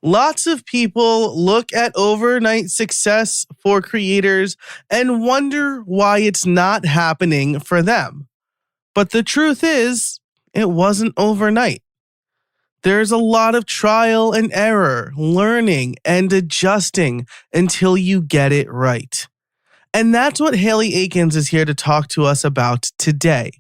Lots of people look at overnight success for creators and wonder why it's not happening for them. But the truth is, it wasn't overnight. There's a lot of trial and error, learning and adjusting until you get it right. And that's what Haley Akins is here to talk to us about today.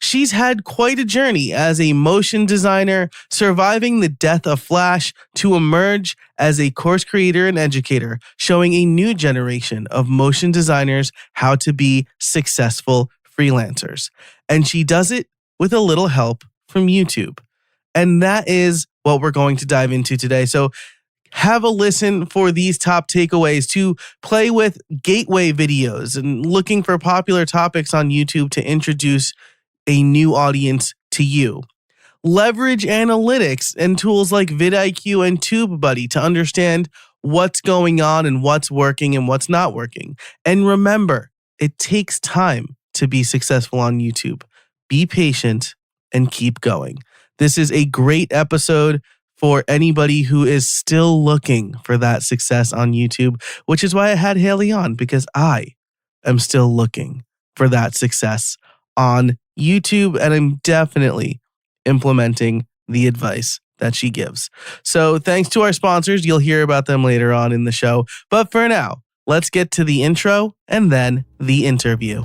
She's had quite a journey as a motion designer, surviving the death of Flash to emerge as a course creator and educator, showing a new generation of motion designers how to be successful freelancers. And she does it with a little help from YouTube. And that is what we're going to dive into today. So have a listen for these top takeaways to play with gateway videos and looking for popular topics on YouTube to introduce a new audience to you. Leverage analytics and tools like vidIQ and TubeBuddy to understand what's going on and what's working and what's not working. And remember, it takes time to be successful on YouTube. Be patient and keep going. This is a great episode for anybody who is still looking for that success on YouTube, which is why I had Haley on, because I am still looking for that success on YouTube, and I'm definitely implementing the advice that she gives. So thanks to our sponsors. You'll hear about them later on in the show. But for now, let's get to the intro and then the interview.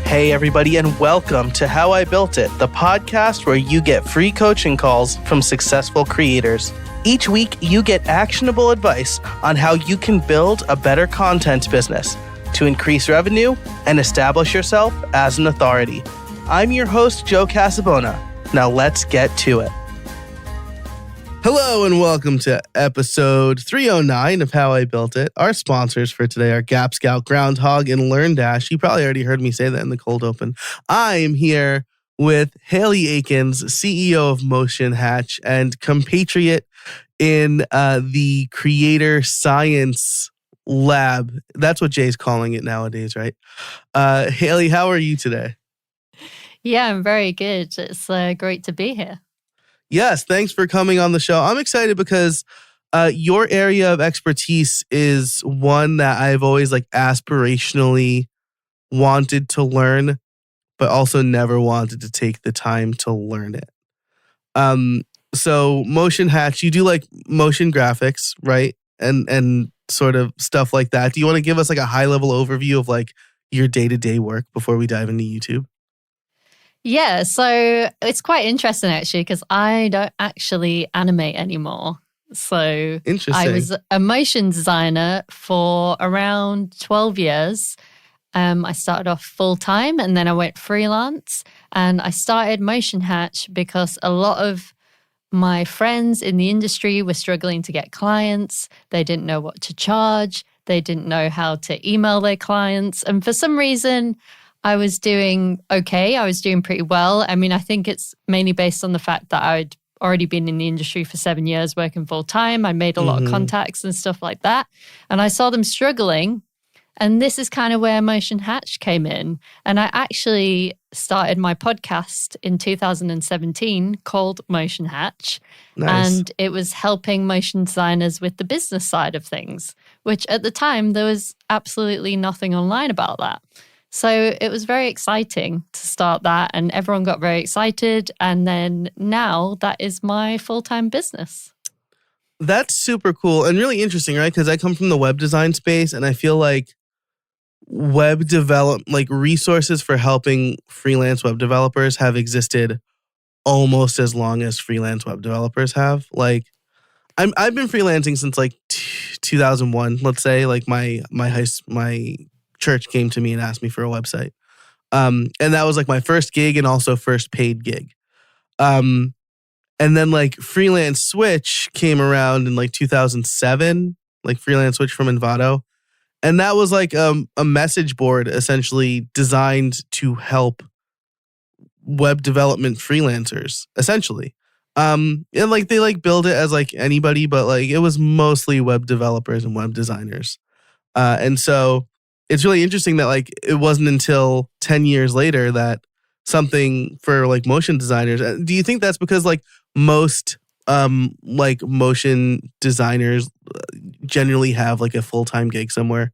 Hey everybody, and welcome to How I Built It, the podcast where you get free coaching calls from successful creators. Each week, you get actionable advice on how you can build a better content business to increase revenue and establish yourself as an authority. I'm your host, Joe Casabona. Now let's get to it. Hello and welcome to episode 309 of How I Built It. Our sponsors for today are Gap Scout, Groundhog, and LearnDash. You probably already heard me say that in the cold open. I am here with Haley Akins, CEO of Motion Hatch and compatriot in the Creator Science Lab. That's what Jay's calling it nowadays, right? Haley, how are you today? Yeah, I'm very good. It's great to be here. Yes, thanks for coming on the show. I'm excited because your area of expertise is one that I've always aspirationally wanted to learn, but also never wanted to take the time to learn it. So Motion Hatch, you do motion graphics, right? And sort of stuff like that. Do you want to give us a high level overview of your day-to-day work before we dive into YouTube? Yeah, so it's quite interesting actually because I don't actually animate anymore. So I was a motion designer for around 12 years. I started off full-time and then I went freelance, and I started Motion Hatch because a lot of my friends in the industry were struggling to get clients. They didn't know what to charge. They didn't know how to email their clients. And for some reason, I was doing okay. I was doing pretty well. I mean, I think it's mainly based on the fact that I'd already been in the industry for 7 years working full time. I made a lot of contacts and stuff like that. And I saw them struggling. And this is kind of where Motion Hatch came in. And I actually started my podcast in 2017 called Motion Hatch. Nice. And it was helping motion designers with the business side of things, which at the time there was absolutely nothing online about that. So it was very exciting to start that, and everyone got very excited. And then now that is my full-time business. That's super cool and really interesting, right? Because I come from the web design space, and I feel like resources for helping freelance web developers have existed almost as long as freelance web developers have. I've been freelancing since 2001. Let's say my church came to me and asked me for a website, and that was my first gig and also first paid gig. And then Freelance Switch came around in 2007, Freelance Switch from Envato. And that was a message board essentially designed to help web development freelancers, essentially. And they build it as anybody, but it was mostly web developers and web designers. And so it's really interesting that it wasn't until 10 years later that something for like motion designers. Do you think that's because like most like motion designers generally have like a full-time gig somewhere?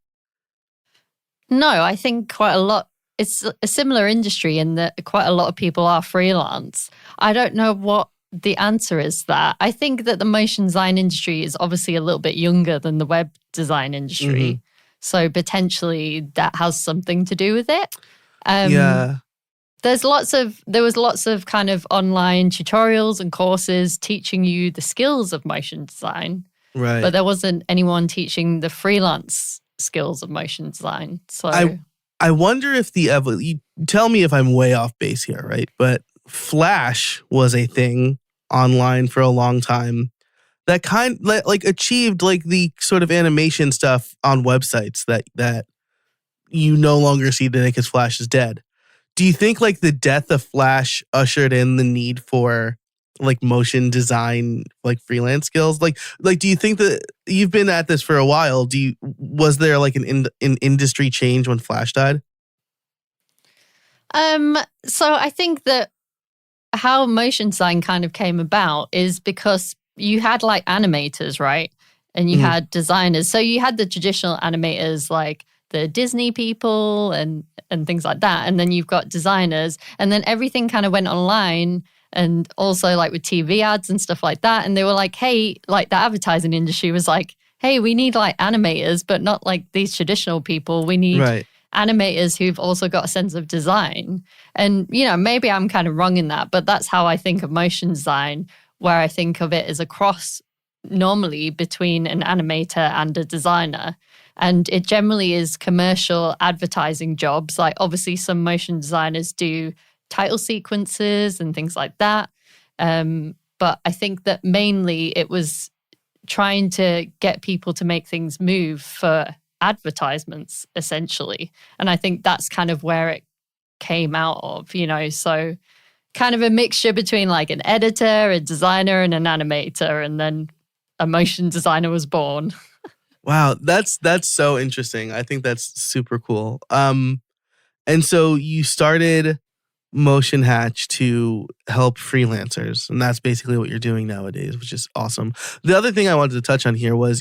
No, I think quite a lot. It's a similar industry in that quite a lot of people are freelance. I don't know what the answer is there. I think that the motion design industry is obviously a little bit younger than the web design industry. Mm-hmm. So potentially that has something to do with it. Yeah. There was lots of kind of online tutorials and courses teaching you the skills of motion design. Right. But there wasn't anyone teaching the freelance skills of motion design. So I wonder if you tell me if I'm way off base here, right? But Flash was a thing online for a long time that like achieved like the sort of animation stuff on websites that you no longer see today because Flash is dead. Do you think like the death of Flash ushered in the need for like motion design, like freelance skills? Like do you think that you've been at this for a while? Was there like an industry change when Flash died? So I think that how motion design kind of came about is because you had like animators, right? And you had designers. So you had the traditional animators like the Disney people and things like that. And then you've got designers. And then everything kind of went online and also like with TV ads and stuff like that. And they were like, hey, like the advertising industry was like, hey, we need like animators, but not like these traditional people. We need animators who've also got a sense of design. And, you know, maybe I'm kind of wrong in that, but that's how I think of motion design, where I think of it as a cross normally between an animator and a designer. And it generally is commercial advertising jobs. Like obviously some motion designers do title sequences and things like that. But I think that mainly it was trying to get people to make things move for advertisements, essentially. And I think that's kind of where it came out of, you know, so kind of a mixture between like an editor, a designer, and an animator, and then a motion designer was born. Wow, that's so interesting. I think that's super cool. And so you started Motion Hatch to help freelancers, and that's basically what you're doing nowadays, which is awesome. The other thing I wanted to touch on here was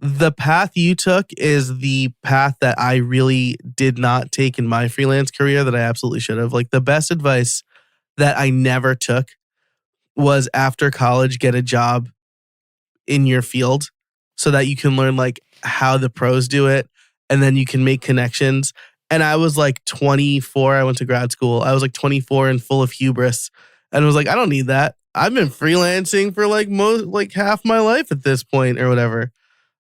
the path you took is the path that I really did not take in my freelance career that I absolutely should have. Like the best advice that I never took was after college, get a job in your field so that you can learn like how the pros do it and then you can make connections. And I was like 24. I went to grad school. I was like 24 and full of hubris and was like, I don't need that. I've been freelancing for like half my life at this point or whatever.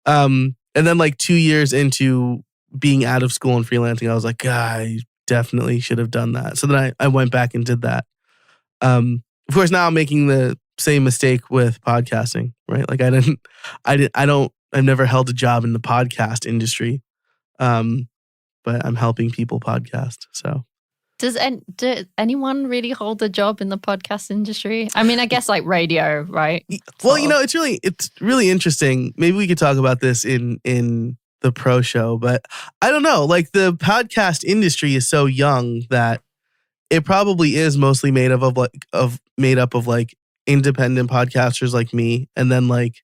And then like 2 years into being out of school and freelancing, I was like, I definitely should have done that. So then I went back and did that. Of course, now I'm making the same mistake with podcasting, right? Like I've never held a job in the podcast industry. But I'm helping people podcast. So does anyone really hold a job in the podcast industry? I mean, I guess like radio, right? Well, you know, it's really interesting. Maybe we could talk about this in the pro show, but I don't know. Like the podcast industry is so young that it probably is mostly made up of like independent podcasters like me, and then like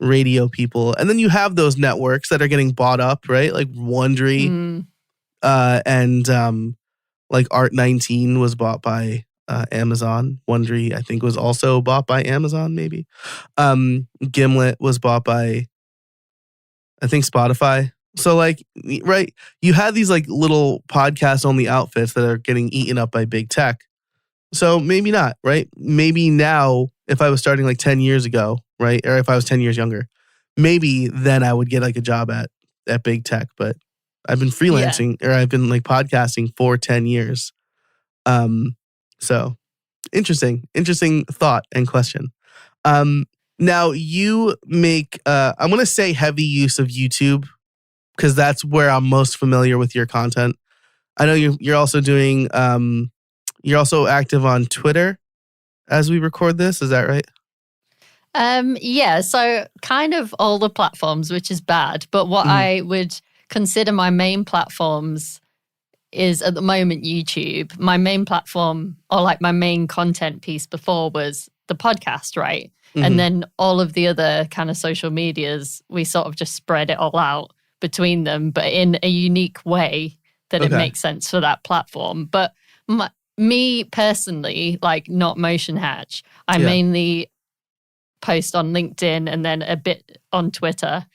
radio people, and then you have those networks that are getting bought up, right? Like Wondery, and like Art19 was bought by Amazon. Wondery, I think, was also bought by Amazon. Maybe Gimlet was bought by, I think, Spotify. So like, right, you have these like little podcast only outfits that are getting eaten up by big tech. So maybe not, right? Maybe now, if I was starting like 10 years ago, right, or if I was 10 years younger, maybe then I would get like a job at big tech. But I've been freelancing or I've been like podcasting for 10 years. So interesting thought and question. Now you make, I'm going to say heavy use of YouTube because that's where I'm most familiar with your content. I know you're also doing, you're also active on Twitter as we record this. Is that right? Yeah. So kind of all the platforms, which is bad. But what I would consider my main platforms is at the moment YouTube. My main platform, or like my main content piece before, was the podcast, right? Mm-hmm. And then all of the other kind of social medias, we sort of just spread it all out between them, but in a unique way that it makes sense for that platform. But me personally, like not Motion Hatch, I mainly post on LinkedIn and then a bit on Twitter.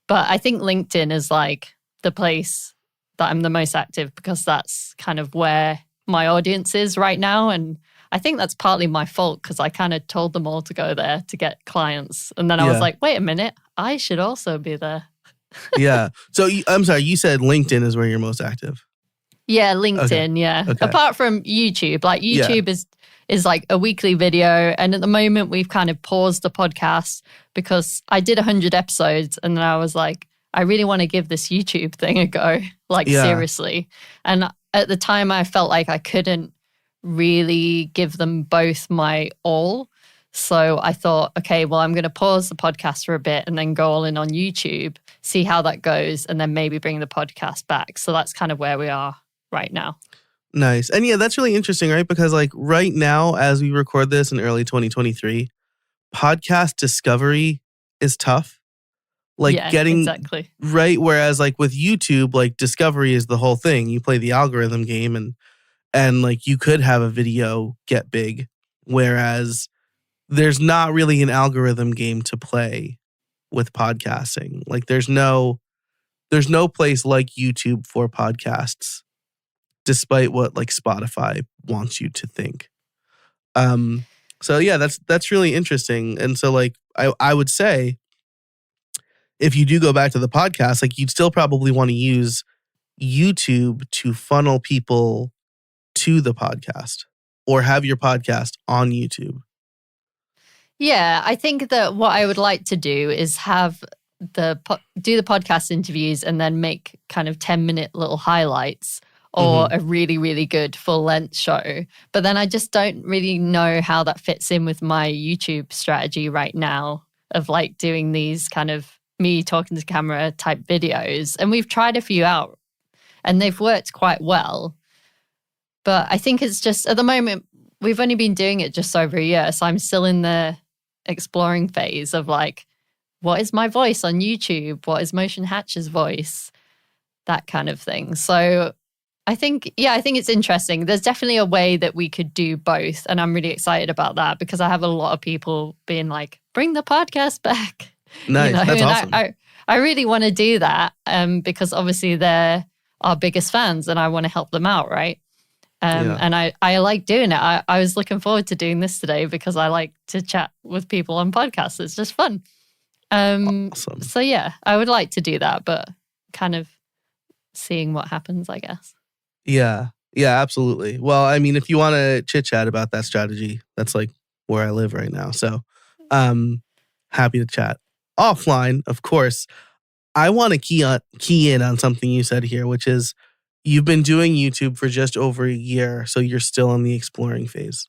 But I think LinkedIn is like the place that I'm the most active because that's kind of where my audience is right now. And I think that's partly my fault because I kind of told them all to go there to get clients. And then I was like, wait a minute, I should also be there. Yeah. So I'm sorry, you said LinkedIn is where you're most active. Yeah, LinkedIn, Okay. Apart from YouTube, like YouTube is like a weekly video. And at the moment we've kind of paused the podcast because I did 100 episodes and then I was like, I really want to give this YouTube thing a go, like seriously. And at the time I felt like I couldn't really give them both my all. So I thought, okay, well, I'm going to pause the podcast for a bit and then go all in on YouTube, see how that goes, and then maybe bring the podcast back. So that's kind of where we are right now. Nice. And yeah, that's really interesting, right? Because like right now, as we record this in early 2023, podcast discovery is tough. Like getting exactly right. Whereas like with YouTube, like discovery is the whole thing. You play the algorithm game and like you could have a video get big. Whereas there's not really an algorithm game to play with podcasting. Like there's no place like YouTube for podcasts, despite what like Spotify wants you to think. So yeah, that's really interesting. And so like I would say if you do go back to the podcast, like you'd still probably want to use YouTube to funnel people to the podcast or have your podcast on YouTube. Yeah, I think that what I would like to do is have do the podcast interviews and then make kind of 10-minute little highlights or a really, really good full-length show. But then I just don't really know how that fits in with my YouTube strategy right now of like doing these kind of me talking to camera type videos. And we've tried a few out and they've worked quite well. But I think it's just at the moment, we've only been doing it just over a year. So I'm still in the exploring phase of like, what is my voice on YouTube? What is Motion Hatch's voice? That kind of thing. So I think it's interesting. There's definitely a way that we could do both. And I'm really excited about that because I have a lot of people being like, bring the podcast back. Nice. That's awesome. I really want to do that because obviously they're our biggest fans and I want to help them out, right? And I like doing it. I was looking forward to doing this today because I like to chat with people on podcasts. It's just fun. Awesome. So yeah, I would like to do that, but kind of seeing what happens, I guess. Yeah, absolutely. Well, I mean, if you want to chit chat about that strategy, that's like where I live right now. So happy to chat. Offline, of course, I want to key in on something you said here, which is you've been doing YouTube for just over a year, so you're still in the exploring phase.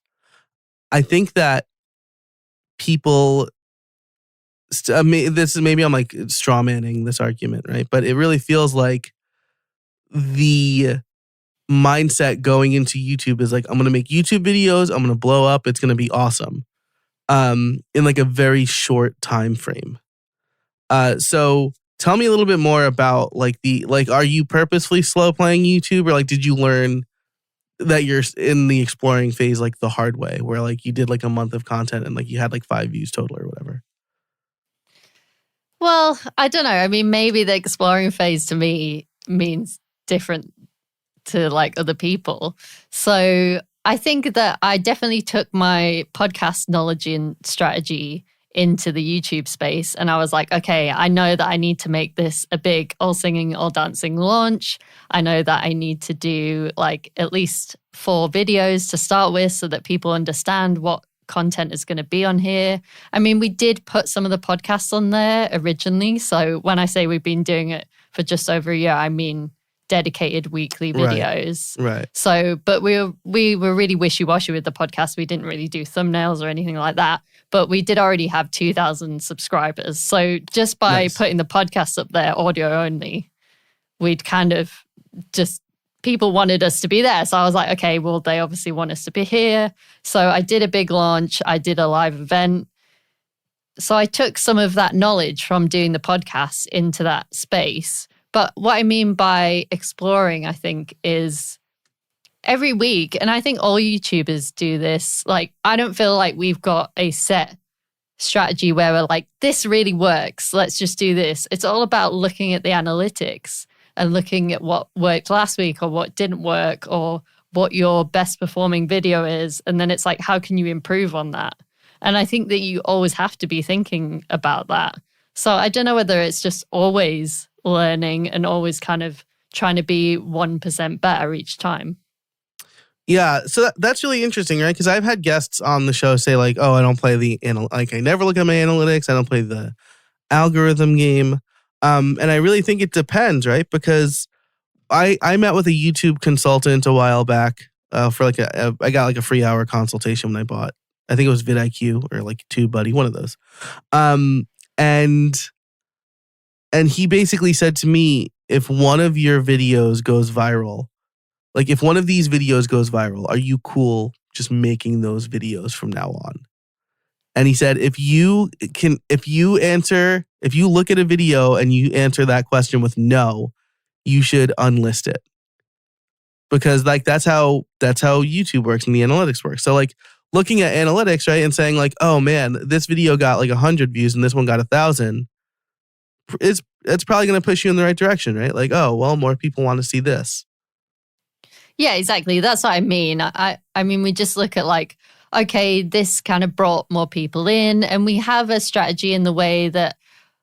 I think that people, this is maybe I'm like straw manning this argument, right? But it really feels like the mindset going into YouTube is like, I'm going to make YouTube videos, I'm going to blow up, it's going to be awesome in like a very short time frame. So tell me a little bit more about like are you purposefully slow playing YouTube or like did you learn that you're in the exploring phase like the hard way where like you did like a month of content and like you had like 5 views total or whatever? Well, I don't know. I mean, maybe the exploring phase to me means different to like other people. So I think that I definitely took my podcast knowledge and strategy into the YouTube space. And I was like, okay, I know that I need to make this a big all singing, all dancing launch. I know that I need to do like at least 4 videos to start with so that people understand what content is going to be on here. I mean, we did put some of the podcasts on there originally. So when I say we've been doing it for just over a year, I mean dedicated weekly videos. Right. So, but we were really wishy-washy with the podcast. We didn't really do thumbnails or anything like that. But we did already have 2,000 subscribers. So just by putting the podcast up there, audio only, we'd kind of just people wanted us to be there. So I was like, okay, well, they obviously want us to be here. So I did a big launch. I did a live event. So I took some of that knowledge from doing the podcast into that space. But what I mean by exploring, I think, is every week, and I think all YouTubers do this, like, I don't feel like we've got a set strategy where we're like, this really works, let's just do this. It's all about looking at the analytics and looking at what worked last week or what didn't work or what your best performing video is. And then it's like, how can you improve on that? And I think that you always have to be thinking about that. So I don't know whether it's just always learning and always kind of trying to be 1% better each time. Yeah, so that's really interesting, right? Because I've had guests on the show say like, oh, I don't play I never look at my analytics. I don't play the algorithm game. And I really think it depends, right? Because I met with a YouTube consultant a while back for like I got like a free hour consultation when I bought, I think it was vidIQ or like TubeBuddy, one of those. And he basically said to me, if one of your videos goes viral, like if one of these videos goes viral, are you cool just making those videos from now on? And he said, if you look at a video and you answer that question with no, you should unlist it. Because like that's how YouTube works and the analytics work. So like looking at analytics, right, and saying like, oh man, this video got like 100 views and this one got 1,000, it's probably going to push you in the right direction, right? Like, oh, well, more people want to see this. Yeah, exactly. That's what I mean. I mean, we just look at like, okay, this kind of brought more people in, and we have a strategy in the way that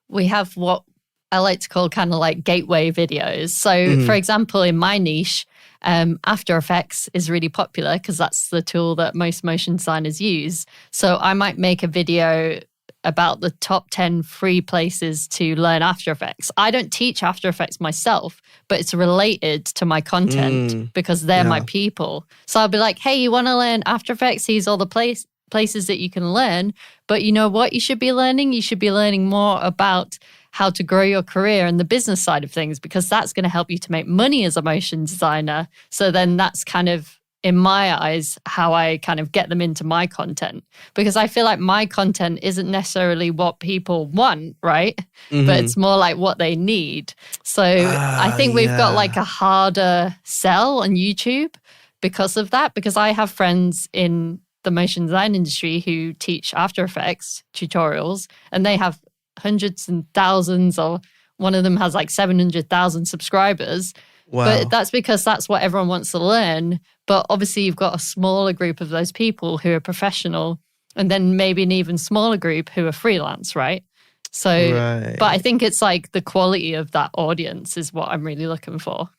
we have what I like to call kind of like gateway videos. So, for example, in my niche, After Effects is really popular because that's the tool that most motion designers use. So I might make a video about the top 10 free places to learn After Effects. I don't teach After Effects myself, but it's related to my content because they're my people. So I'll be like, hey, you want to learn After Effects? Here's all the places that you can learn. But you know what you should be learning? You should be learning more about how to grow your career and the business side of things, because that's going to help you to make money as a motion designer. So then that's kind of, in my eyes, how I kind of get them into my content, because I feel like my content isn't necessarily what people want, right? But it's more like what they need. So I think we've got like a harder sell on YouTube because of that, because I have friends in the motion design industry who teach After Effects tutorials and they have hundreds and thousands, or one of them has like 700,000 subscribers. Wow. But that's because that's what everyone wants to learn. But obviously you've got a smaller group of those people who are professional, and then maybe an even smaller group who are freelance, right? So, But I think it's like the quality of that audience is what I'm really looking for.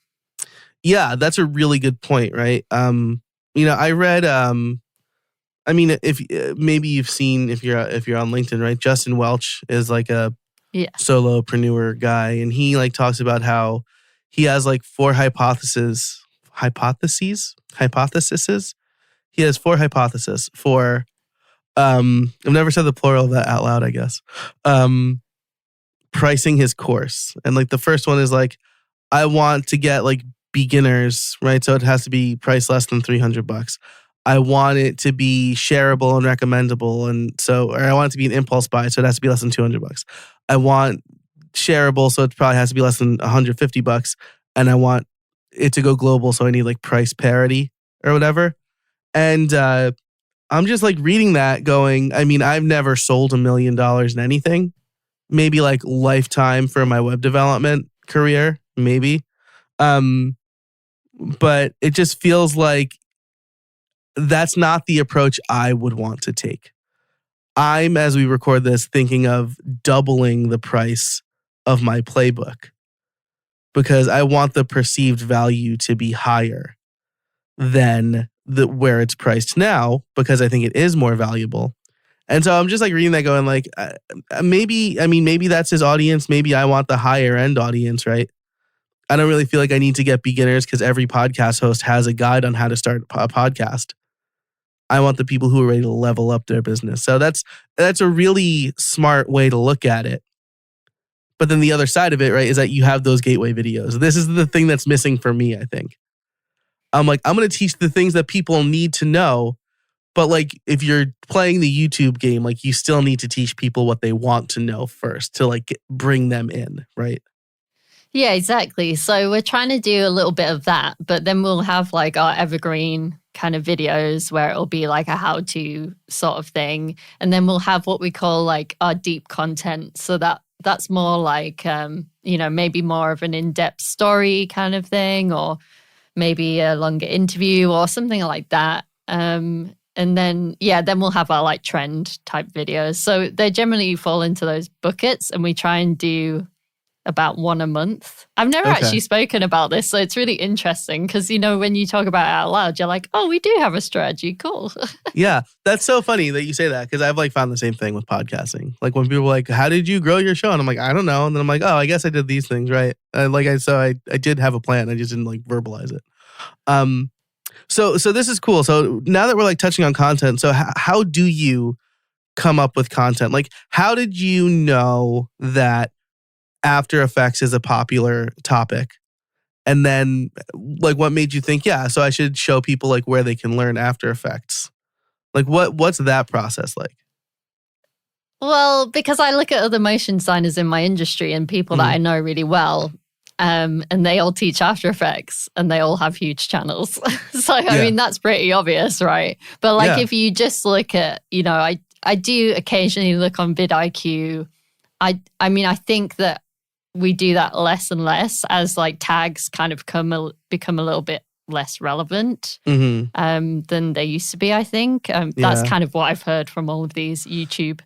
Yeah, that's a really good point, right? I read, I mean, if maybe you've seen, if you're on LinkedIn, right? Justin Welch is like a solopreneur guy, and he like talks about how he has like 4 hypotheses. He has 4 hypotheses for, I've never said the plural of that out loud, I guess. Pricing his course. And like the first one is like, I want to get like beginners, right? So it has to be priced less than $300. I want it to be shareable and recommendable. Or I want it to be an impulse buy, so it has to be less than $200. I want shareable, so it probably has to be less than $150. And I want it to go global, so I need like price parity or whatever. And I'm just like reading that going, I mean, I've never sold $1 million in anything. Maybe like lifetime for my web development career, maybe. But it just feels like that's not the approach I would want to take. I'm, as we record this, thinking of doubling the price of my playbook because I want the perceived value to be higher than where it's priced now, because I think it is more valuable. And so I'm just like reading that going like, maybe that's his audience. Maybe I want the higher end audience, right? I don't really feel like I need to get beginners because every podcast host has a guide on how to start a podcast. I want the people who are ready to level up their business. So that's a really smart way to look at it. But then the other side of it, right, is that you have those gateway videos. This is the thing that's missing for me, I think. I'm like, I'm going to teach the things that people need to know. But like, if you're playing the YouTube game, like you still need to teach people what they want to know first to like bring them in, right? Yeah, exactly. So we're trying to do a little bit of that, but then we'll have like our evergreen kind of videos where it'll be like a how-to sort of thing. And then we'll have what we call like our deep content. So that's more like, maybe more of an in-depth story kind of thing, or maybe a longer interview or something like that. And then we'll have our like trend type videos. So they generally fall into those buckets, and we try and do about one a month. I've never actually spoken about this, so it's really interesting because, when you talk about it out loud, you're like, oh, we do have a strategy. Cool. Yeah, that's so funny that you say that because I've like found the same thing with podcasting. Like when people are like, how did you grow your show? And I'm like, I don't know. And then I'm like, oh, I guess I did these things, right? I did have a plan. I just didn't like verbalize it. So this is cool. So now that we're like touching on content, so how do you come up with content? Like, how did you know that After Effects is a popular topic? And then like what made you think, so I should show people like where they can learn After Effects? Like what's that process like? Well, because I look at other motion designers in my industry and people that I know really well, and they all teach After Effects and they all have huge channels. So, I mean, that's pretty obvious, right? But like if you just look at, I do occasionally look on vidIQ. I mean, I think that we do that less and less as like tags kind of become a little bit less relevant than they used to be, I think. That's kind of what I've heard from all of these YouTube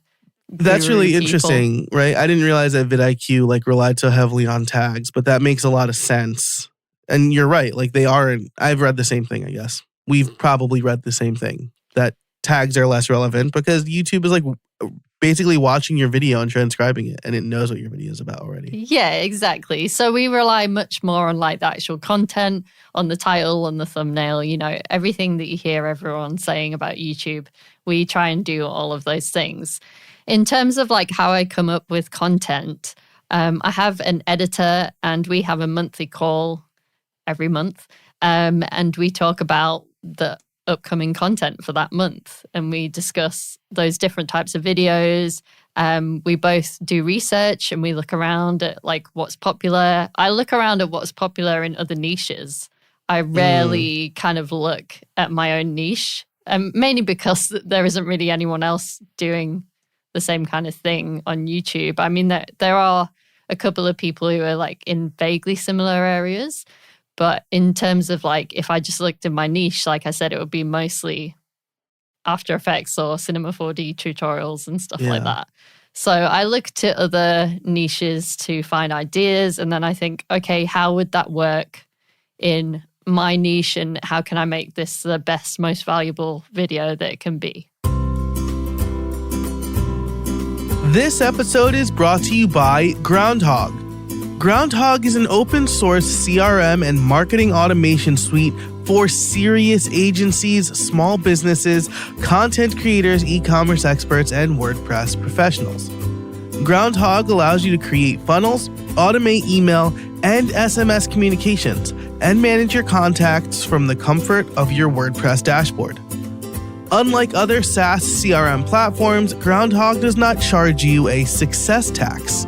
That's really interesting, right? I didn't realize that vidIQ like relied so heavily on tags, but that makes a lot of sense. And you're right, like they are. I've read the same thing, I guess. We've probably read the same thing, that tags are less relevant because YouTube is like basically watching your video and transcribing it, and it knows what your video is about already. Yeah, exactly. So we rely much more on like the actual content, on the title, on the thumbnail, everything that you hear everyone saying about YouTube. We try and do all of those things. In terms of like how I come up with content, I have an editor and we have a monthly call every month. And we talk about the upcoming content for that month. And we discuss those different types of videos. We both do research and we look around at like what's popular. I look around at what's popular in other niches. I rarely kind of look at my own niche, mainly because there isn't really anyone else doing the same kind of thing on YouTube. I mean, there are a couple of people who are like in vaguely similar areas, but in terms of like, if I just looked in my niche, like I said, it would be mostly After Effects or Cinema 4D tutorials and stuff like that. So I look to other niches to find ideas, and then I think, okay, how would that work in my niche, and how can I make this the best, most valuable video that it can be? This episode is brought to you by Groundhog. Groundhog is an open source CRM and marketing automation suite for serious agencies, small businesses, content creators, e-commerce experts, and WordPress professionals. Groundhog allows you to create funnels, automate email and SMS communications, and manage your contacts from the comfort of your WordPress dashboard. Unlike other SaaS CRM platforms, Groundhog does not charge you a success tax.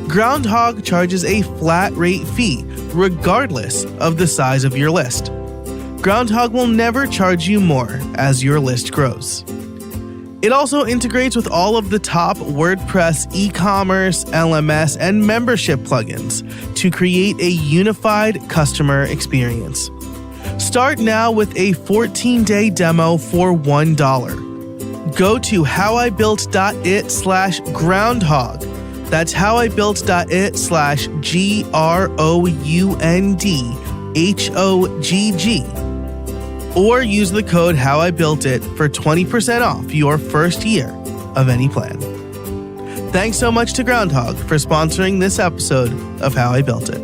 Groundhog charges a flat rate fee, regardless of the size of your list. Groundhog will never charge you more as your list grows. It also integrates with all of the top WordPress e-commerce, LMS, and membership plugins to create a unified customer experience. Start now with a 14-day demo for $1. Go to howibuilt.it/groundhog. That's howibuilt.it/GROUNDHOGG. Or use the code HowIBuiltIt for 20% off your first year of any plan. Thanks so much to Groundhog for sponsoring this episode of How I Built It.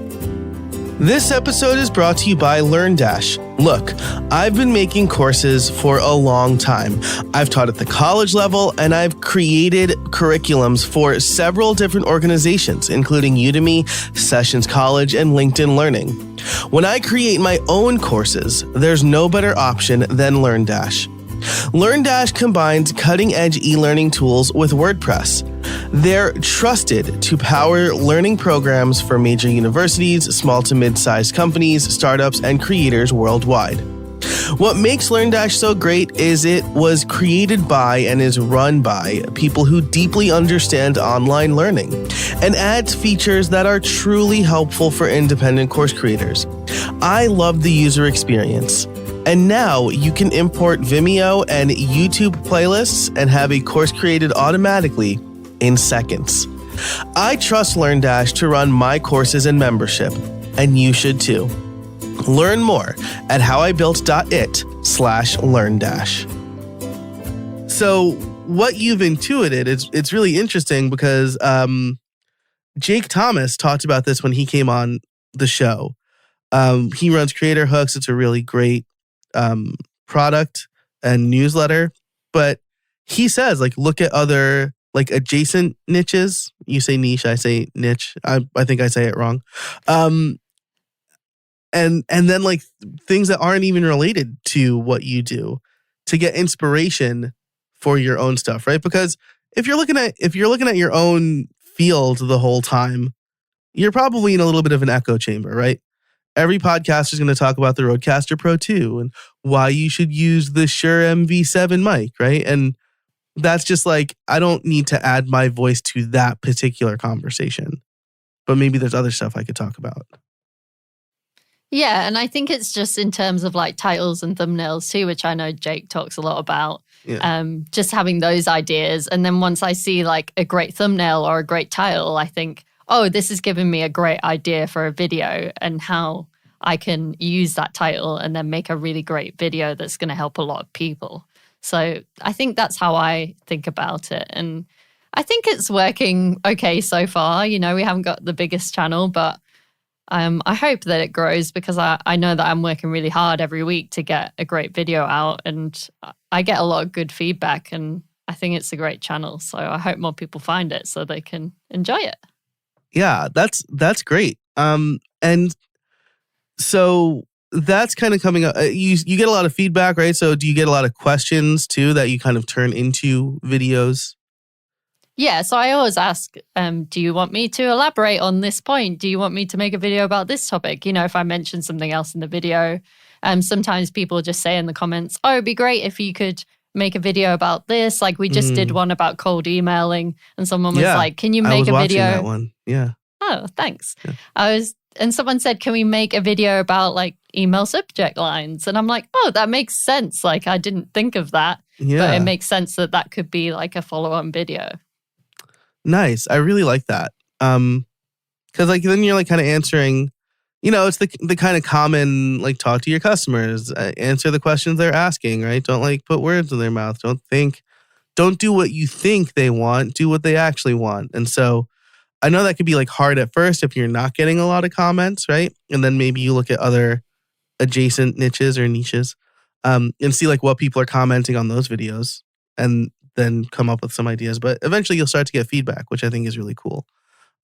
This episode is brought to you by LearnDash. Look, I've been making courses for a long time. I've taught at the college level, and I've created curriculums for several different organizations, including Udemy, Sessions College, and LinkedIn Learning. When I create my own courses, there's no better option than LearnDash. LearnDash combines cutting-edge e-learning tools with WordPress. They're trusted to power learning programs for major universities, small to mid-sized companies, startups, and creators worldwide. What makes LearnDash so great is it was created by and is run by people who deeply understand online learning and adds features that are truly helpful for independent course creators. I love the user experience. And now you can import Vimeo and YouTube playlists and have a course created automatically in seconds. I trust LearnDash to run my courses and membership, and you should too. Learn more at howibuilt.it/LearnDash. So what you've intuited, it's really interesting because Jake Thomas talked about this when he came on the show. He runs Creator Hooks. It's a really great product and newsletter, but he says look at other adjacent niches. You say niche, I say niche. I think I say it wrong. And then things that aren't even related to what you do to get inspiration for your own stuff, right? Because if you're looking at your own field the whole time, you're probably in a little bit of an echo chamber, right? Every podcaster is going to talk about the Rodecaster Pro 2 and why you should use the Shure MV7 mic, right? And that's just I don't need to add my voice to that particular conversation. But maybe there's other stuff I could talk about. Yeah, and I think it's just in terms of titles and thumbnails too, which I know Jake talks a lot about. Yeah. Just having those ideas. And then once I see a great thumbnail or a great title, I think, oh, this is giving me a great idea for a video and how I can use that title and then make a really great video that's going to help a lot of people. So I think that's how I think about it. And I think it's working okay so far. We haven't got the biggest channel, but I hope that it grows because I know that I'm working really hard every week to get a great video out, and I get a lot of good feedback, and I think it's a great channel. So I hope more people find it so they can enjoy it. Yeah, that's great. And so that's kind of coming up. You get a lot of feedback, right? So do you get a lot of questions too that you kind of turn into videos? Yeah, so I always ask, do you want me to elaborate on this point? Do you want me to make a video about this topic? If I mention something else in the video, sometimes people just say in the comments, oh, it'd be great if you could make a video about this. We just did one about cold emailing, and someone was like, can you make a video? I was watching that one. Yeah. Oh, thanks. Yeah. And someone said, can we make a video about email subject lines? And I'm like, oh, that makes sense. I didn't think of that, but it makes sense that could be a follow-on video. Nice. I really like that. Because then you're kind of answering, it's the kind of common, talk to your customers, answer the questions they're asking, right? Don't put words in their mouth. Don't do what you think they want. Do what they actually want. And so I know that could be hard at first if you're not getting a lot of comments, right? And then maybe you look at other adjacent niches or niches and see what people are commenting on those videos and then come up with some ideas. But eventually you'll start to get feedback, which I think is really cool.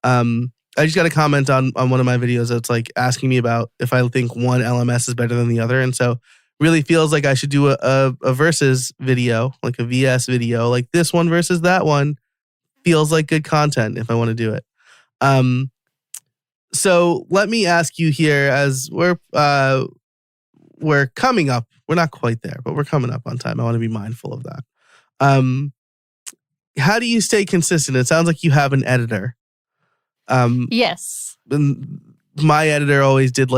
I just got a comment on one of my videos that's asking me about if I think one LMS is better than the other. And so really feels like I should do a versus video, a VS video, this one versus that one feels like good content if I want to do it. So let me ask you here, as we're coming up, we're not quite there, but we're coming up on time. I want to be mindful of that. How do you stay consistent? It sounds like you have an editor. Yes. My editor always did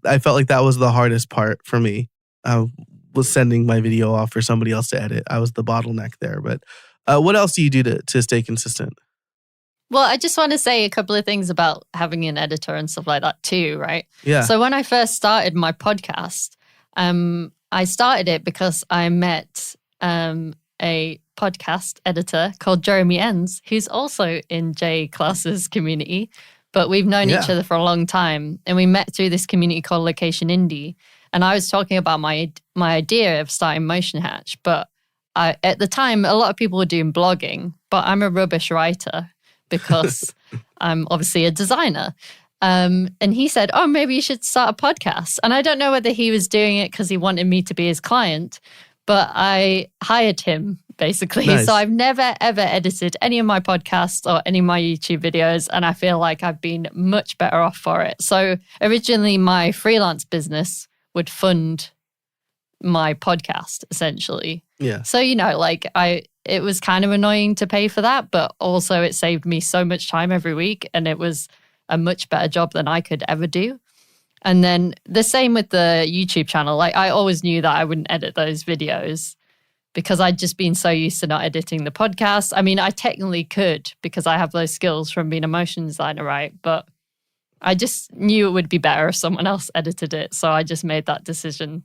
I felt like that was the hardest part for me. Was sending my video off for somebody else to edit. I was the bottleneck there. But what else do you do to stay consistent? Well, I just want to say a couple of things about having an editor and stuff like that too, right? Yeah. So when I first started my podcast, I started it because I met a podcast editor called Jeremy Enns, who's also in Jay Class's community, but we've known each other for a long time. And we met through this community called Location Indie. And I was talking about my idea of starting Motion Hatch. But at the time, a lot of people were doing blogging, but I'm a rubbish writer because I'm obviously a designer. And he said, oh, maybe you should start a podcast. And I don't know whether he was doing it because he wanted me to be his client, but I hired him basically. Nice. So I've never, ever edited any of my podcasts or any of my YouTube videos. And I feel like I've been much better off for it. So originally my freelance business would fund my podcast essentially. Yeah. So, it was kind of annoying to pay for that, but also it saved me so much time every week. And it was a much better job than I could ever do. And then the same with the YouTube channel. I always knew that I wouldn't edit those videos because I'd just been so used to not editing the podcast. I mean, I technically could because I have those skills from being a motion designer, right? But I just knew it would be better if someone else edited it. So I just made that decision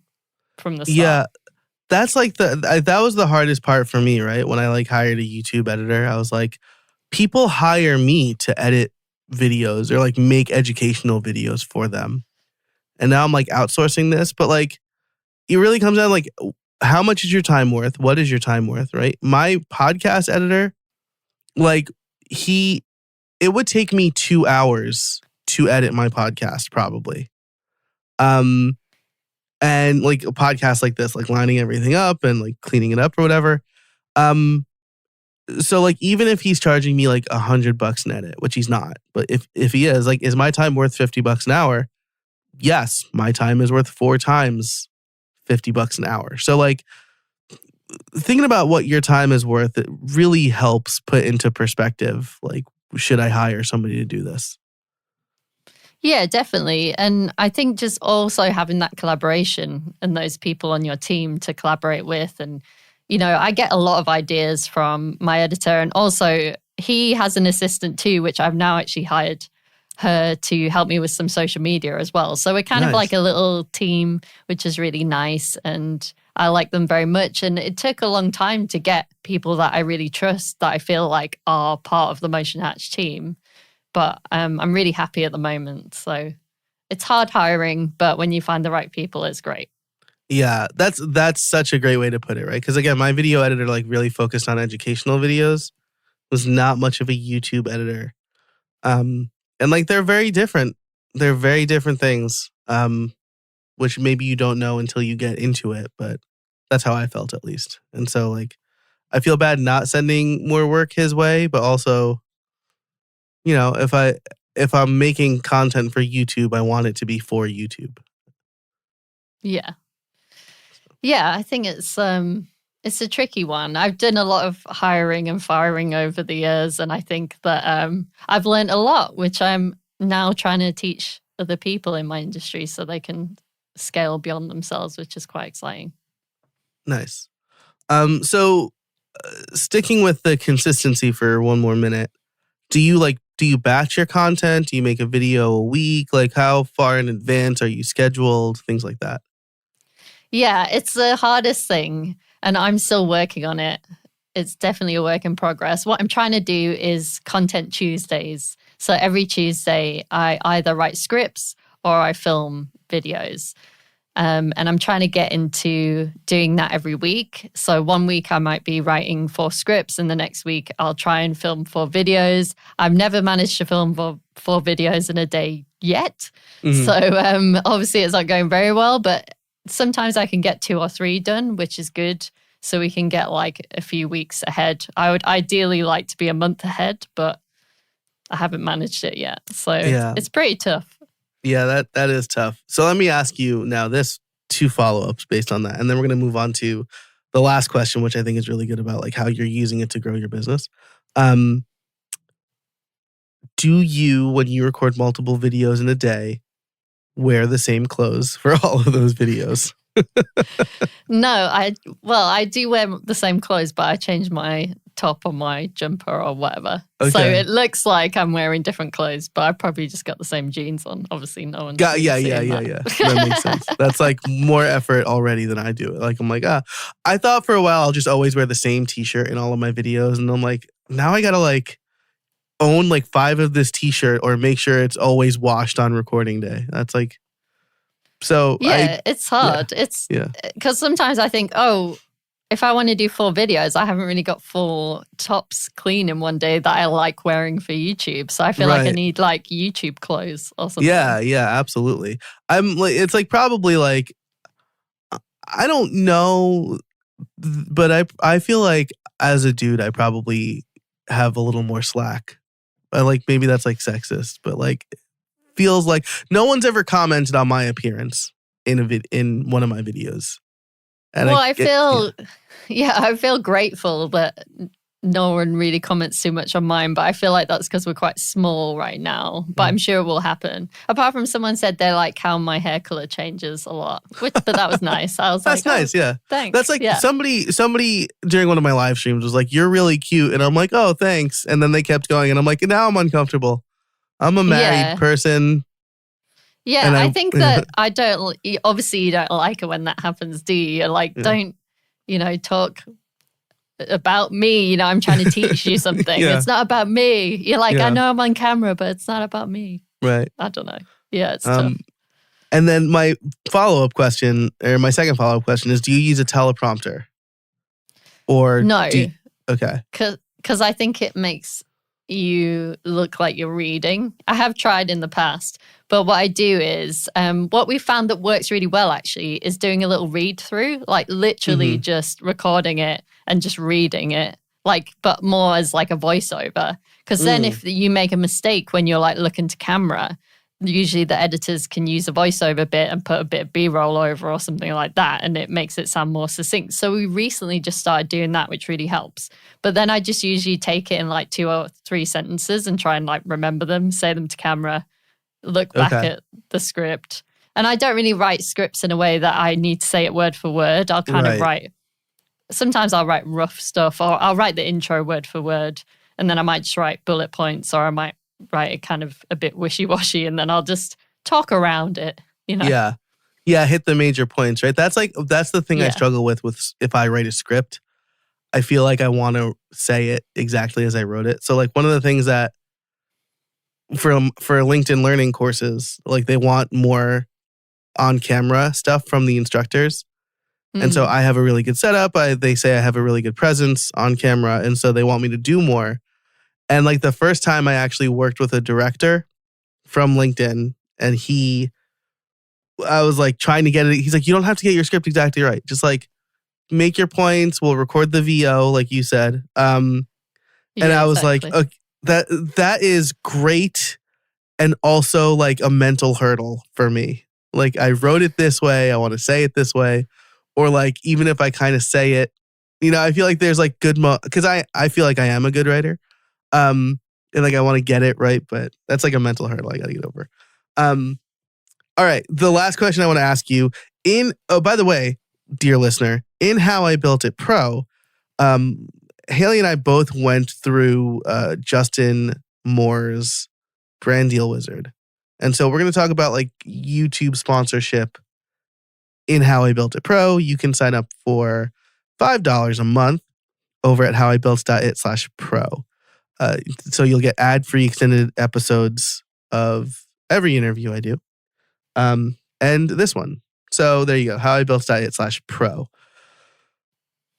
from the start. Yeah, that's that was the hardest part for me, right? When I hired a YouTube editor, I was like, people hire me to edit videos or make educational videos for them. And now I'm outsourcing this, but it really comes down how much is your time worth? What is your time worth, right? My podcast editor, it would take me 2 hours to edit my podcast probably. And a podcast like this, lining everything up and cleaning it up or whatever. So even if he's charging me $100 an edit, which he's not, but if he is my time worth $50 an hour? Yes, my time is worth 4 times $50 an hour. So thinking about what your time is worth, it really helps put into perspective, should I hire somebody to do this? Yeah, definitely. And I think just also having that collaboration and those people on your team to collaborate with. And, I get a lot of ideas from my editor. And also he has an assistant too, which I've now actually hired her to help me with some social media as well. So we're kind of like a little team, which is really nice. And I like them very much. And it took a long time to get people that I really trust, that I feel like are part of the Motion Hatch team. But I'm really happy at the moment. So it's hard hiring, but when you find the right people, it's great. Yeah, that's such a great way to put it, right? Because again, my video editor really focused on educational videos, was not much of a YouTube editor. And they're very different. They're very different things, which maybe you don't know until you get into it, but that's how I felt at least. And so I feel bad not sending more work his way, but also, if I'm making content for YouTube, I want it to be for YouTube. Yeah. Yeah, I think it's a tricky one. I've done a lot of hiring and firing over the years, and I think that I've learned a lot, which I'm now trying to teach other people in my industry so they can scale beyond themselves, which is quite exciting. Nice. So sticking with the consistency for one more minute, do you batch your content? Do you make a video a week? How far in advance are you scheduled? Things like that. Yeah, it's the hardest thing, and I'm still working on it. It's definitely a work in progress. What I'm trying to do is Content Tuesdays. So every Tuesday, I either write scripts or I film videos. And I'm trying to get into doing that every week. So one week I might be writing 4 scripts, and the next week I'll try and film 4 videos. I've never managed to film 4 videos in a day yet. Mm-hmm. So obviously it's not going very well, but sometimes I can get 2 or 3 done, which is good. So we can get a few weeks ahead. I would ideally like to be a month ahead, but I haven't managed it yet. So It's pretty tough. Yeah, that is tough. So let me ask you now 2 follow-ups based on that. And then we're going to move on to the last question, which I think is really good about how you're using it to grow your business. Do you, when you record multiple videos in a day, wear the same clothes for all of those videos? No, I do wear the same clothes, but I change my top or my jumper or whatever. Okay. So it looks like I'm wearing different clothes, but I probably just got the same jeans on. Obviously, no one. Yeah. That makes sense. That's more effort already than I do it. I'm I thought for a while I'll just always wear the same t-shirt in all of my videos, and I'm now I gotta own 5 of this t-shirt or make sure it's always washed on recording day. That's So it's hard. It's because sometimes I think, if I want to do 4 videos, I haven't really got 4 tops clean in one day that I like wearing for YouTube. So I feel like I need like YouTube clothes or something. Yeah, absolutely. It's like probably like, I don't know, but I feel like as a dude, I probably have a little more slack. Like maybe that's like sexist, but like feels like no one's ever commented on my appearance in one of my videos. And I feel grateful that no one really comments too much on mine, but I feel like that's because we're quite small right now. But I'm sure it will happen. Apart from someone said they like how my hair color changes a lot, but that was nice. I was that's nice, yeah. Thanks. That's like somebody during one of my live streams was like, "You're really cute," and I'm like, "Oh, thanks." And then they kept going, and I'm like, "Now I'm uncomfortable. I'm a married person." Yeah, I think that obviously you don't like it when that happens, do you? Like, don't, talk about me. I'm trying to teach you something. It's not about me. You're like, I know I'm on camera, but it's not about me. Right. I don't know. Yeah, it's tough. And then my follow-up question, or my second follow-up question is, do you use a teleprompter? Or no. Okay. Because I think it makes you look like you're reading. I have tried in the past, but what I do is, what we found that works really well actually is doing a little read through, like literally just recording it and just reading it, like, but more as like a voiceover. Because then if you make a mistake when you're like looking to camera, usually the editors can use a voiceover bit and put a bit of B-roll over or something like that, and it makes it sound more succinct. So we recently just started doing that, which really helps. But then I just usually take it in like 2 or 3 sentences and try and like remember them, say them to camera, look back at the script. And I don't really write scripts in a way that I need to say it word for word. I'll kind of write, sometimes I'll write rough stuff, or I'll write the intro word for word, and then I might just write bullet points, or I might write it kind of a bit wishy-washy, and then I'll just talk around it, Yeah, hit the major points, right? That's the thing I struggle with if I write a script. I feel like I want to say it exactly as I wrote it. So like one of the things that for LinkedIn learning courses, like they want more on-camera stuff from the instructors. And so I have a really good setup. They say I have a really good presence on camera, and so they want me to do more. And like the first time I actually worked with a director from LinkedIn, and I was like trying to get it. He's like, you don't have to get your script exactly right. Just like make your points. We'll record the VO, like you said. And I was like, okay, that is great. And also like a mental hurdle for me. Like I wrote it this way. I want to say it this way. Or like, even if I kind of say it, I feel like there's like good, because I feel like I am a good writer. And like I want to get it right, but that's like a mental hurdle I got to get over. All right, the last question I want to ask you by the way, dear listener, in How I Built It Pro, Haley and I both went through Justin Moore's Brand Deal Wizard. And so we're going to talk about like YouTube sponsorship in How I Built It Pro. You can sign up for $5 a month over at howibuilt.it/pro. So you'll get ad-free extended episodes of every interview I do. And this one. So there you go. howibuilt.it/pro.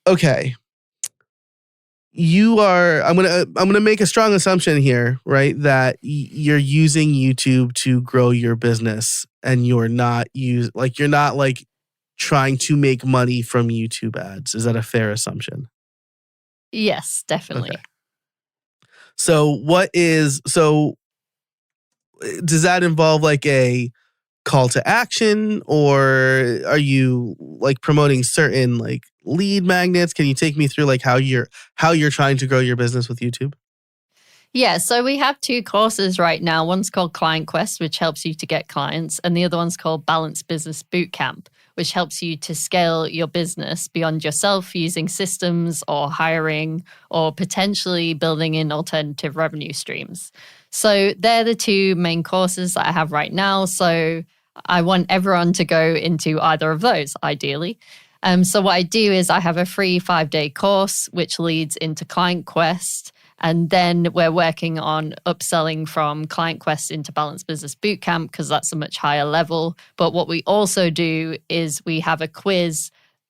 Okay. I'm gonna make a strong assumption here, right? That you're using YouTube to grow your business, and you're not trying to make money from YouTube ads. Is that a fair assumption? Yes, definitely. Okay. So does that involve like a call to action, or are you like promoting certain like lead magnets? Can you take me through like how you're trying to grow your business with YouTube? Yeah, so we have 2 courses right now. One's called Client Quest, which helps you to get clients, and the other one's called Balanced Business Bootcamp, which helps you to scale your business beyond yourself using systems or hiring or potentially building in alternative revenue streams. So they're the 2 main courses that I have right now. So I want everyone to go into either of those, ideally. So what I do is I have a free 5-day course, which leads into Client Quest. And then we're working on upselling from Client Quest into Balanced Business Bootcamp because that's a much higher level. But what we also do is we have a quiz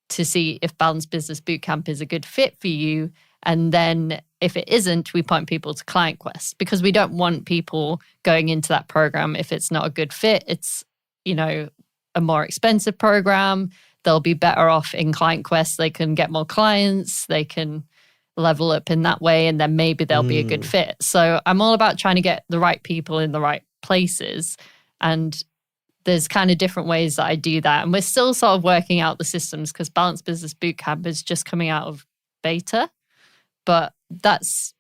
to see if Balanced Business Bootcamp is a good fit for you. And then if it isn't, we point people to Client Quest because we don't want people going into that program if it's not a good fit. It's, a more expensive program. They'll be better off in Client Quest. They can get more clients. They can level up in that way, and then maybe they'll be a good fit. So I'm all about trying to get the right people in the right places. And there's kind of different ways that I do that. And we're still sort of working out the systems because Balanced Business Bootcamp is just coming out of beta. But that's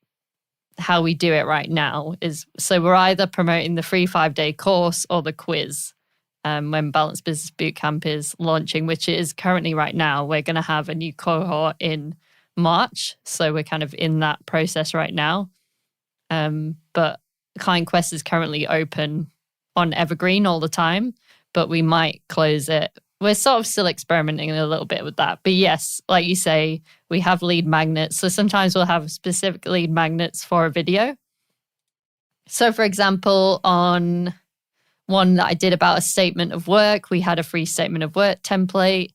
how we do it right now. So we're either promoting the free 5-day course or the quiz when Balanced Business Bootcamp is launching, which it is currently right now. We're going to have a new cohort in March. So we're kind of in that process right now. But Client Quest is currently open on Evergreen all the time, but we might close it. We're sort of still experimenting a little bit with that. But yes, like you say, we have lead magnets. So sometimes we'll have specific lead magnets for a video. So for example, on one that I did about a statement of work, we had a free statement of work template.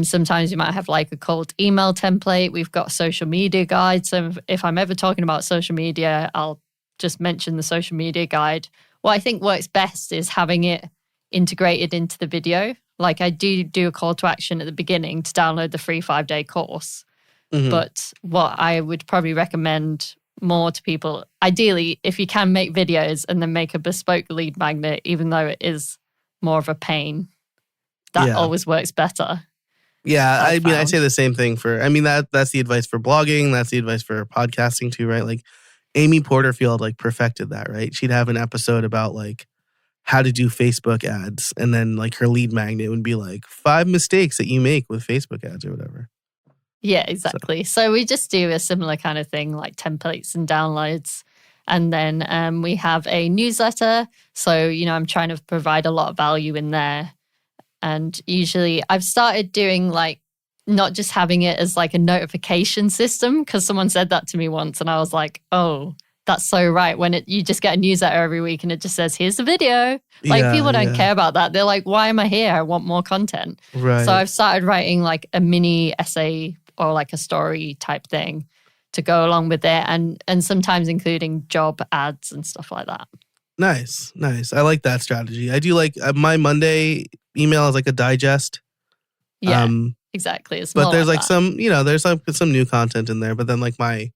Sometimes you might have like a cold email template. We've got social media guide. So if I'm ever talking about social media, I'll just mention the social media guide. What I think works best is having it integrated into the video. Like I do a call to action at the beginning to download the free 5-day course. Mm-hmm. But what I would probably recommend more to people, ideally, if you can make videos and then make a bespoke lead magnet, even though it is more of a pain, that always works better. Yeah, I say the same thing that's the advice for blogging. That's the advice for podcasting too, right? Like Amy Porterfield perfected that, right? She'd have an episode about how to do Facebook ads. And then her lead magnet would be 5 mistakes that you make with Facebook ads or whatever. Yeah, exactly. So we just do a similar kind of thing, like templates and downloads. And then we have a newsletter. So, I'm trying to provide a lot of value in there. And usually I've started doing not just having it as a notification system, because someone said that to me once and I was like, oh, that's so right. When you just get a newsletter every week and it just says, here's the video. People don't care about that. They're like, why am I here? I want more content. Right. So I've started writing a mini essay or a story type thing to go along with it, and sometimes including job ads and stuff like that. Nice. I like that strategy. I do my Monday email is a digest. Yeah, exactly. It's but there's some, there's some new content in there. But then my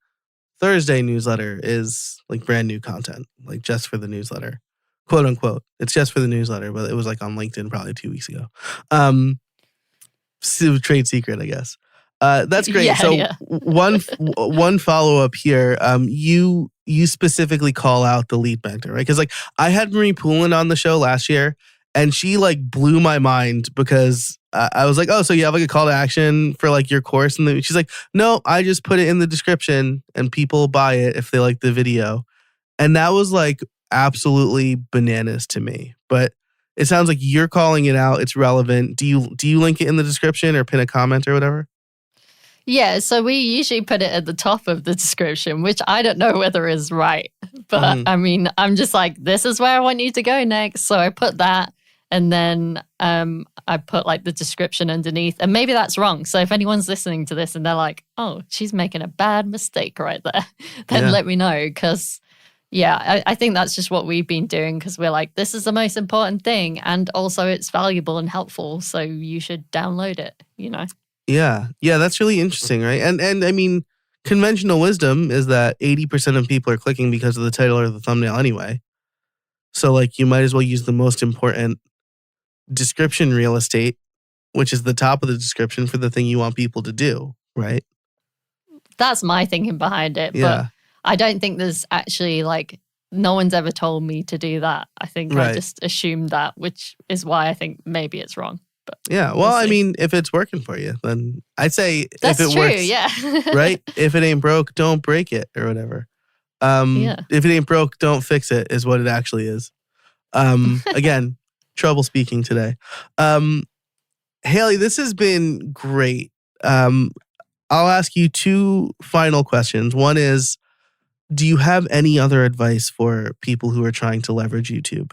Thursday newsletter is like brand new content, like just for the newsletter, quote unquote. It's just for the newsletter, but it was like on LinkedIn probably 2 weeks ago. Trade secret, I guess. That's great. One follow up here. You specifically call out the lead magnet, right? Because like I had Marie Poulin on the show last year, and she like blew my mind because I was like, oh, so you have like a call to action for like your course, and she's like, no, I just put it in the description, and people buy it if they like the video, and that was like absolutely bananas to me. But it sounds like you're calling it out. It's relevant. Do you link it in the description or pin a comment or whatever? Yeah, so we usually put it at the top of the description, which I don't know whether is right. But I mean, I'm just like, this is where I want you to go next. So I put that, and then I put like the description underneath. And maybe that's wrong. So if anyone's listening to this and they're like, oh, she's making a bad mistake right there, then let me know. Because I think that's just what we've been doing, because we're like, this is the most important thing. And also it's valuable and helpful. So you should download it, you know? Yeah, that's really interesting, right? And I mean, conventional wisdom is that 80% of people are clicking because of the title or the thumbnail anyway. So like you might as well use the most important description real estate, which is the top of the description for the thing you want people to do, right? That's my thinking behind it. Yeah. But I don't think there's actually like, no one's ever told me to do that. I think I just assumed that, which is why I think maybe it's wrong. But yeah, well, I mean, if it's working for you, then I'd say that's if it true, works, yeah. right? If it ain't broke, don't break it or whatever. If it ain't broke, don't fix it is what it actually is. Again, trouble speaking today. Hayley, this has been great. I'll ask you two final questions. One is, do you have any other advice for people who are trying to leverage YouTube?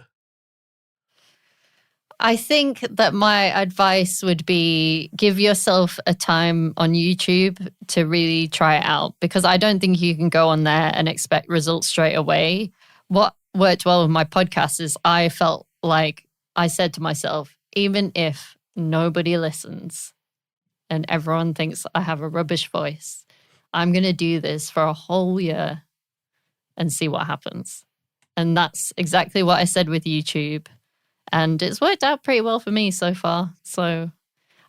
I think that my advice would be give yourself a time on YouTube to really try it out, because I don't think you can go on there and expect results straight away. What worked well with my podcast is I felt like I said to myself, even if nobody listens and everyone thinks I have a rubbish voice, I'm going to do this for a whole year and see what happens. And that's exactly what I said with YouTube. And it's worked out pretty well for me so far. So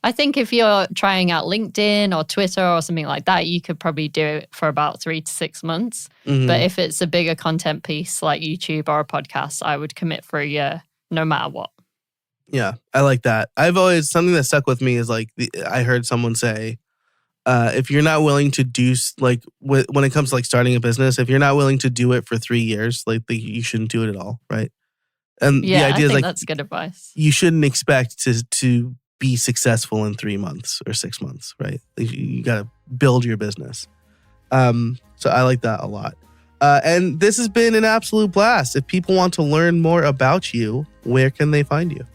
I think if you're trying out LinkedIn or Twitter or something like that, you could probably do it for about 3 to 6 months. Mm-hmm. But if it's a bigger content piece like YouTube or a podcast, I would commit for a year, no matter what. Yeah, I like that. Something that stuck with me is like, I heard someone say, if you're not willing to do, like, when it comes to like starting a business, if you're not willing to do it for 3 years, like you shouldn't do it at all, right? And yeah, the idea I think is like, that's good advice. You shouldn't expect to be successful in 3 months or 6 months, right? You got to build your business. So I like that a lot. And this has been an absolute blast. If people want to learn more about you, where can they find you?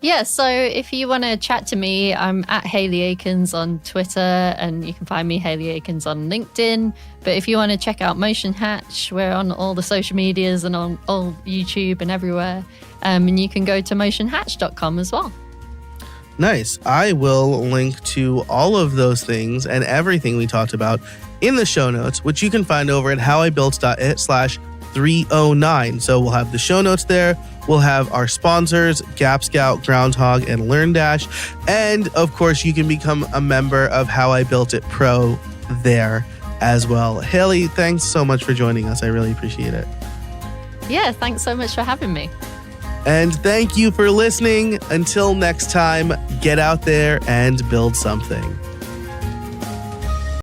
Yeah, so if you want to chat to me, I'm at Haley Akins on Twitter, and you can find me Haley Akins on LinkedIn. But if you want to check out Motion Hatch, we're on all the social medias and on all YouTube and everywhere. And you can go to motionhatch.com as well. Nice. I will link to all of those things and everything we talked about in the show notes, which you can find over at howibuilt.it/309. So we'll have the show notes there. We'll have our sponsors, Gap Scout, Groundhog, and LearnDash. And of course, you can become a member of How I Built It Pro there as well. Haley, thanks so much for joining us. I really appreciate it. Yeah, thanks so much for having me. And thank you for listening. Until next time, get out there and build something.